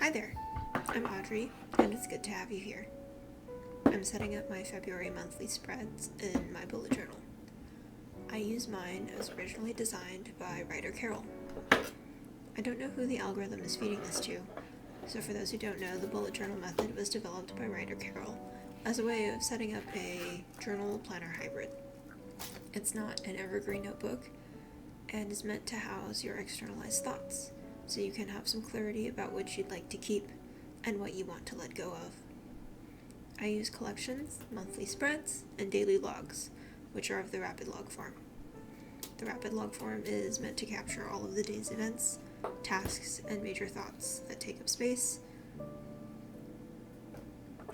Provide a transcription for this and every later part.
Hi there, I'm Audrey, and it's good to have you here. I'm setting up my February monthly spreads in my bullet journal. I use mine as originally designed by writer Carol. I don't know who the algorithm is feeding this to, so for those who don't know, the bullet journal method was developed by writer Carol as a way of setting up a journal planner hybrid. It's not an evergreen notebook, and is meant to house your externalized thoughts, so you can have some clarity about which you'd like to keep and what you want to let go of. I use collections, monthly spreads, and daily logs, which are of the rapid log form. The rapid log form is meant to capture all of the day's events, tasks, and major thoughts that take up space,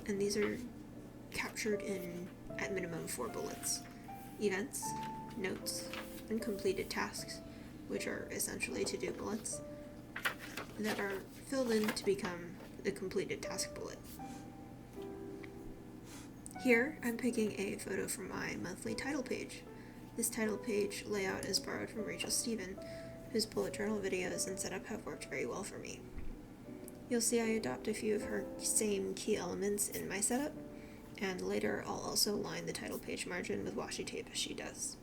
and these are captured in, at minimum, 4 bullets: events, notes, and completed tasks, which are essentially to-do bullets, that are filled in to become the completed task bullet. Here, I'm picking a photo from my monthly title page. This title page layout is borrowed from RachaelStephen, whose bullet journal videos and setup have worked very well for me. You'll see I adopt a few of her same key elements in my setup, and later I'll also line the title page margin with washi tape as she does.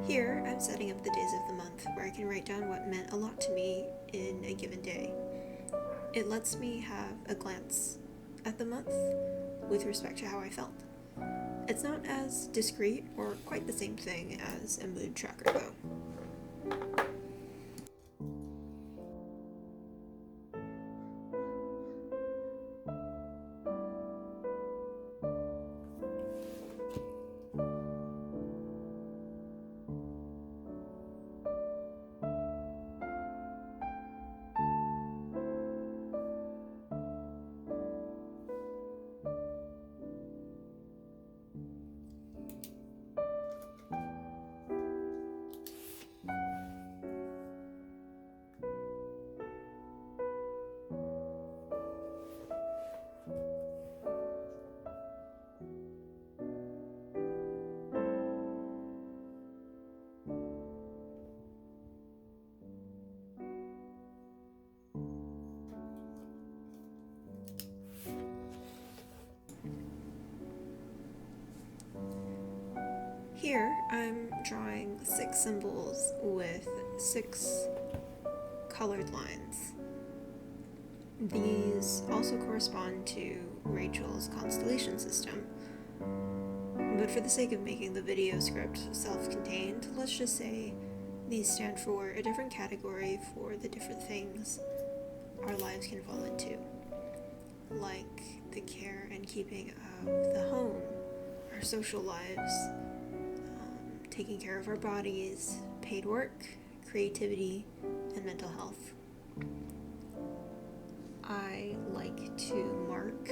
Here, I'm setting up the days of the month where I can write down what meant a lot to me in a given day. It lets me have a glance at the month with respect to how I felt. It's not as discreet or quite the same thing as a mood tracker, though. Here, I'm drawing 6 symbols with 6 colored lines. These also correspond to Rachael's Constellation system, but for the sake of making the video script self-contained, let's just say these stand for a different category for the different things our lives can fall into, like the care and keeping of the home, our social lives, taking care of our bodies, paid work, creativity, and mental health. I like to mark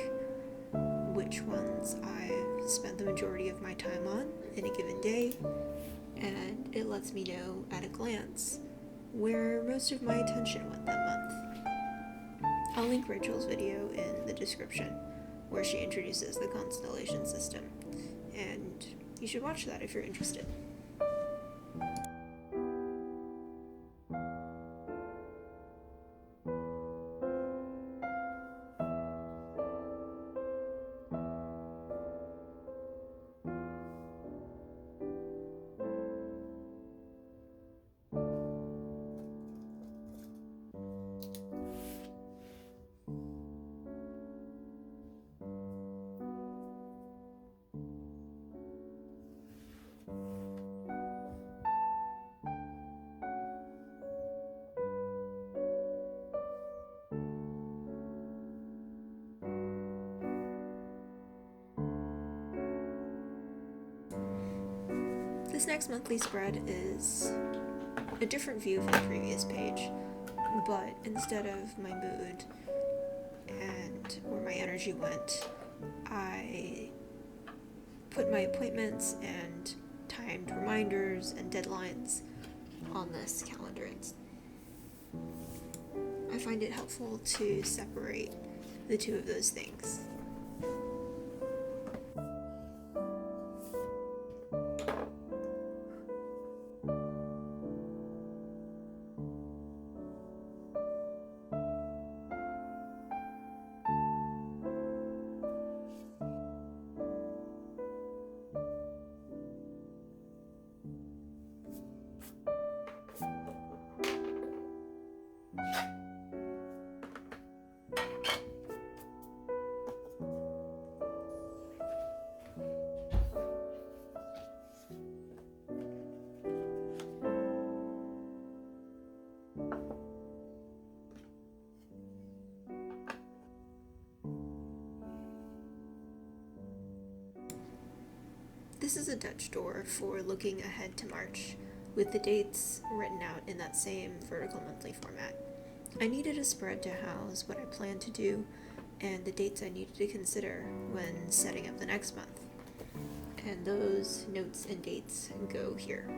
which ones I've spent the majority of my time on in a given day, and it lets me know at a glance where most of my attention went that month. I'll link Rachael's video in the description, where she introduces the Constellation system, and you should watch that if you're interested. This next monthly spread is a different view from the previous page, but instead of my mood and where my energy went, I put my appointments and timed reminders and deadlines on this calendar. I find it helpful to separate the two of those things. This is a Dutch door for looking ahead to March, with the dates written out in that same vertical monthly format. I needed a spread to house what I planned to do and the dates I needed to consider when setting up the next month. And those notes and dates go here.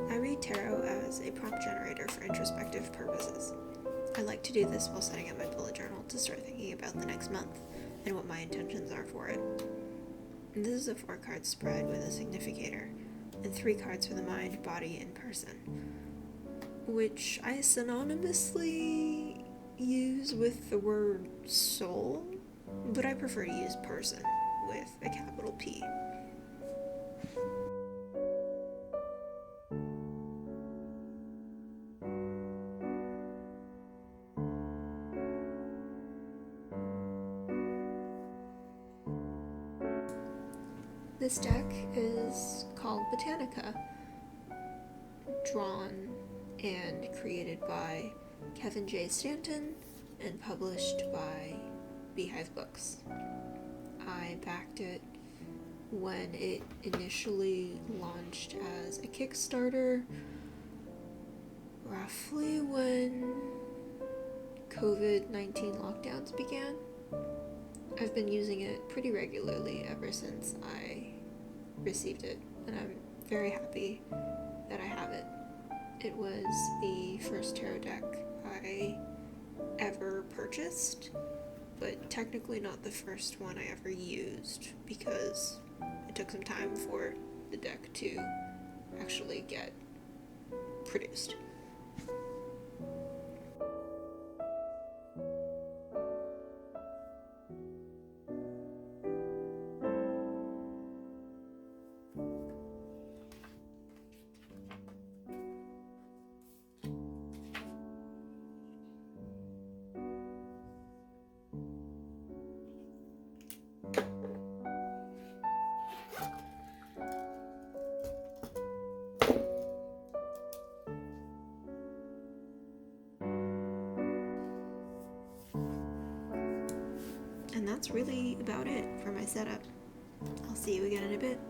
I read tarot as a prompt generator for introspective purposes. I like to do this while setting up my bullet journal to start thinking about the next month and what my intentions are for it. And this is a 4-card spread with a significator and 3 cards for the mind, body, and person, which I synonymously use with the word soul, but I prefer to use person with a capital P. This deck is called Botanica, drawn and created by Kevin J. Stanton and published by Beehive Books. I backed it when it initially launched as a Kickstarter, roughly when COVID-19 lockdowns began. I've been using it pretty regularly ever since I received it, and I'm very happy that I have it. It was the first tarot deck I ever purchased, but technically not the first one I ever used because it took some time for the deck to actually get produced. And that's really about it for my setup. I'll see you again in a bit.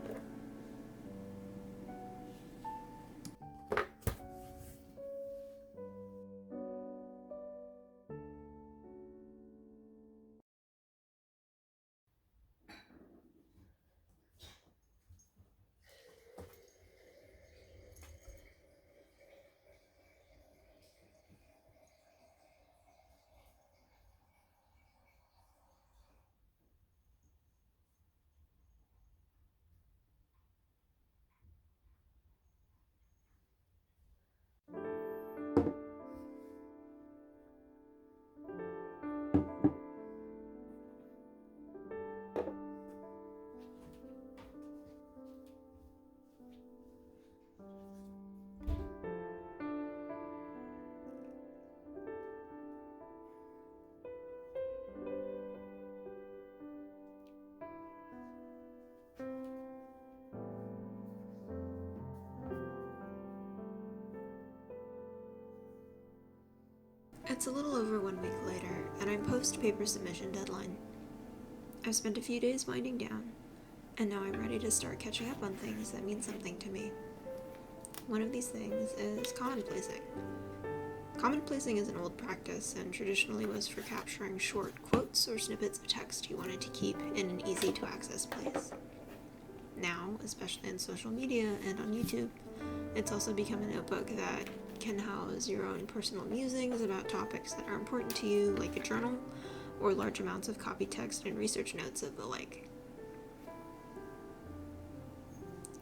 It's a little over 1 week later, and I'm post-paper submission deadline. I've spent a few days winding down, and now I'm ready to start catching up on things that mean something to me. One of these things is commonplacing. Commonplacing is an old practice and traditionally was for capturing short quotes or snippets of text you wanted to keep in an easy-to-access place. Now, especially in social media and on YouTube, it's also become a notebook that can house your own personal musings about topics that are important to you, like a journal, or large amounts of copy text and research notes of the like.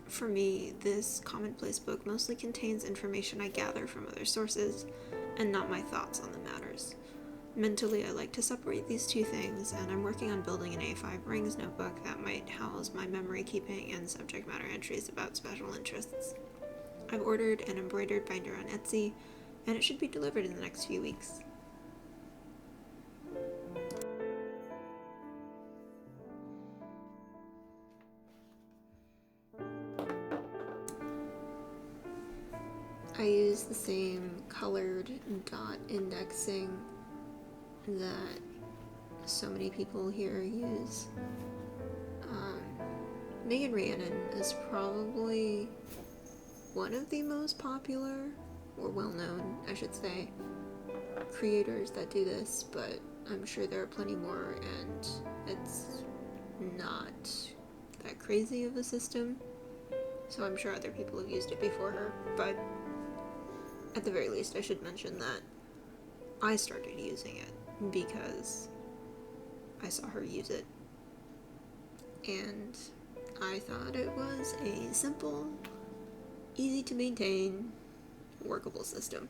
For me, this commonplace book mostly contains information I gather from other sources, and not my thoughts on the matters. Mentally, I like to separate these two things, and I'm working on building an A5 rings notebook that might house my memory keeping and subject matter entries about special interests. I've ordered an embroidered binder on Etsy, and it should be delivered in the next few weeks. I use the same colored dot indexing that so many people here use. MeganRhiannon is probably one of the most popular, or well-known, I should say, creators that do this, but I'm sure there are plenty more, and it's not that crazy of a system, so I'm sure other people have used it before her, but at the very least I should mention that I started using it because I saw her use it, and I thought it was a simple, easy to maintain, workable system.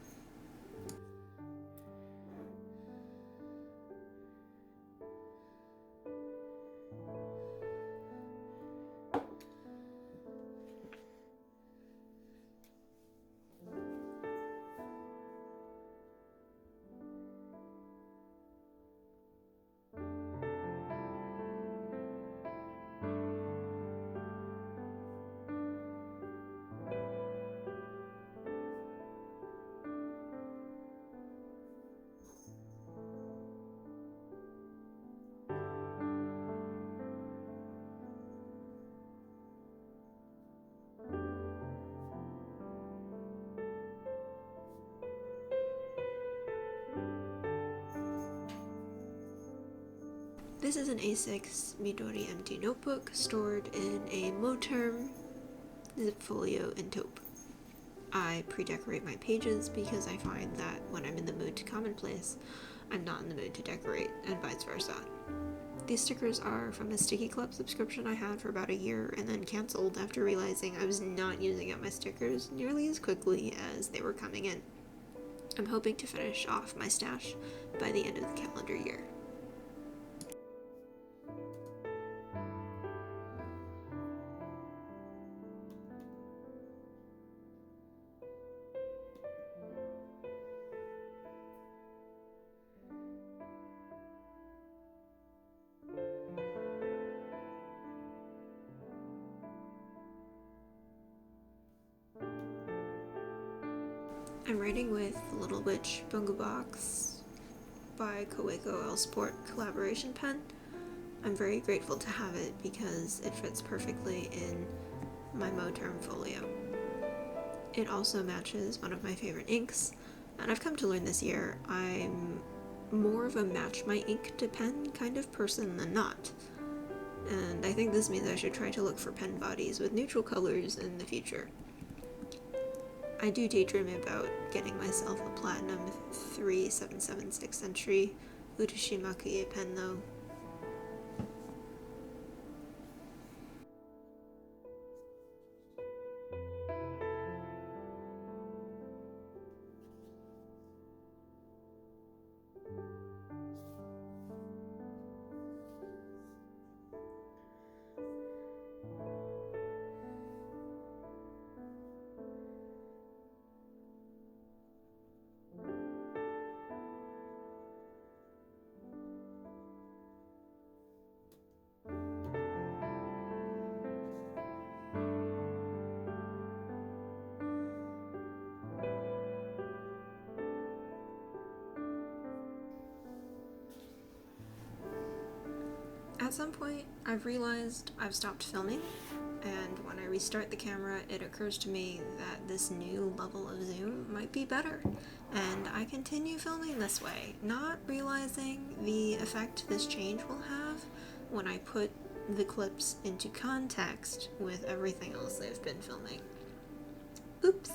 This is an A6 Midori empty notebook stored in a Moterm zip folio and taupe. I pre-decorate my pages because I find that when I'm in the mood to commonplace, I'm not in the mood to decorate, and vice versa. These stickers are from a Sticky Club subscription I had for about a year and then canceled after realizing I was not using up my stickers nearly as quickly as they were coming in. I'm hoping to finish off my stash by the end of the calendar year. I'm writing with Little Witch Bunga Box by Kaweko L Sport collaboration pen. I'm very grateful to have it because it fits perfectly in my Moterm folio. It also matches one of my favorite inks, and I've come to learn this year I'm more of a match my ink to pen kind of person than not. And I think this means I should try to look for pen bodies with neutral colors in the future. I do daydream about getting myself a Platinum 3776 entry Utashimakuye pen though. At some point, I've realized I've stopped filming, and when I restart the camera, it occurs to me that this new level of zoom might be better, and I continue filming this way, not realizing the effect this change will have when I put the clips into context with everything else I've been filming. Oops!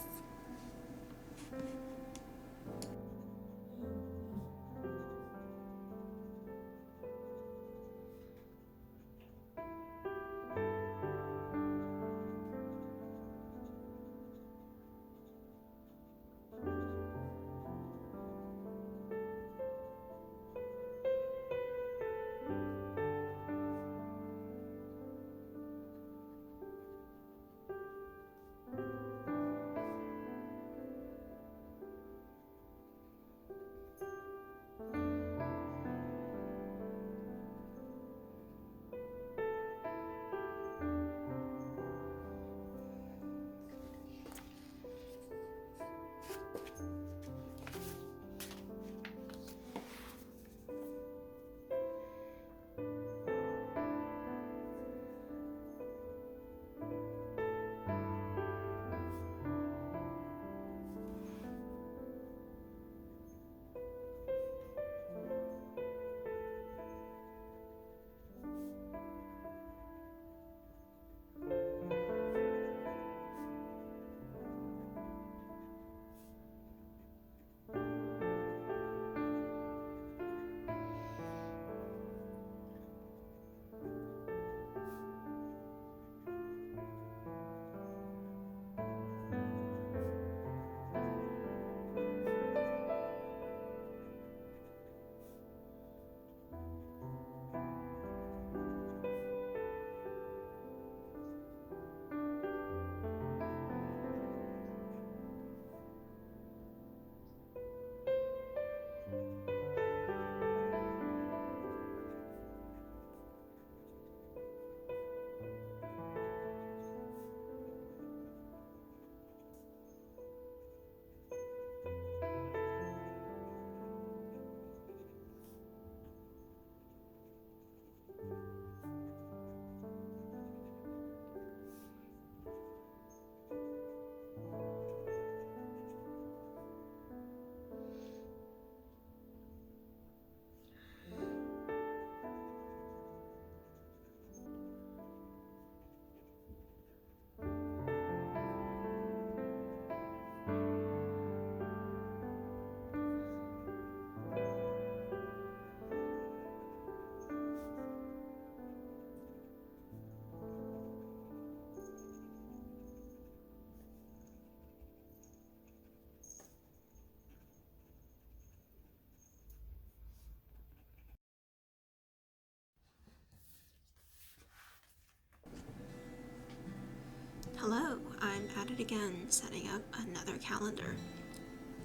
it again, setting up another calendar.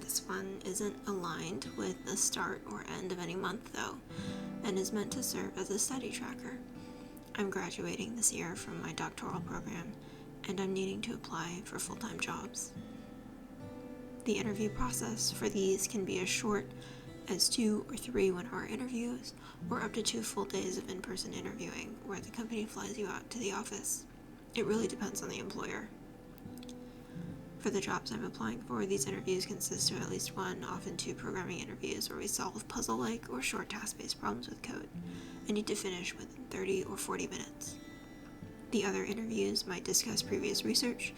This one isn't aligned with the start or end of any month, though, and is meant to serve as a study tracker. I'm graduating this year from my doctoral program, and I'm needing to apply for full-time jobs. The interview process for these can be as short as 2 or 3 1-hour interviews, or up to 2 full days of in-person interviewing, where the company flies you out to the office. It really depends on the employer. For the jobs I'm applying for, these interviews consist of at least 1, often 2 programming interviews where we solve puzzle-like or short task-based problems with code, and need to finish within 30 or 40 minutes. The other interviews might discuss previous research,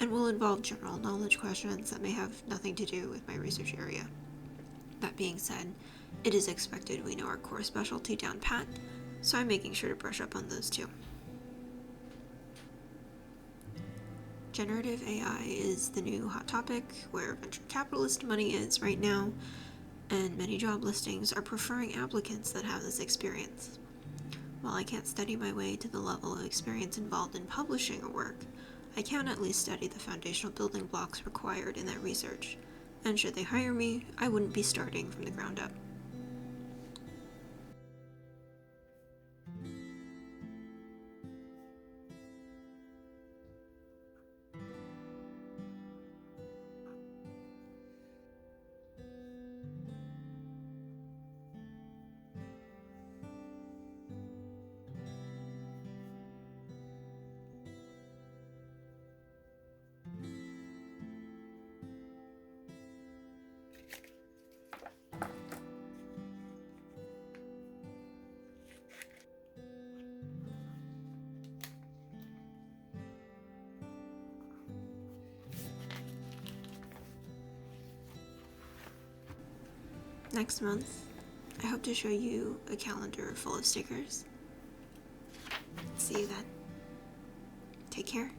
and will involve general knowledge questions that may have nothing to do with my research area. That being said, it is expected we know our core specialty down pat, so I'm making sure to brush up on those too. Generative AI is the new hot topic where venture capitalist money is right now, and many job listings are preferring applicants that have this experience. While I can't study my way to the level of experience involved in publishing a work, I can at least study the foundational building blocks required in that research, and should they hire me, I wouldn't be starting from the ground up. Next month, I hope to show you a calendar full of stickers. See you then. Take care.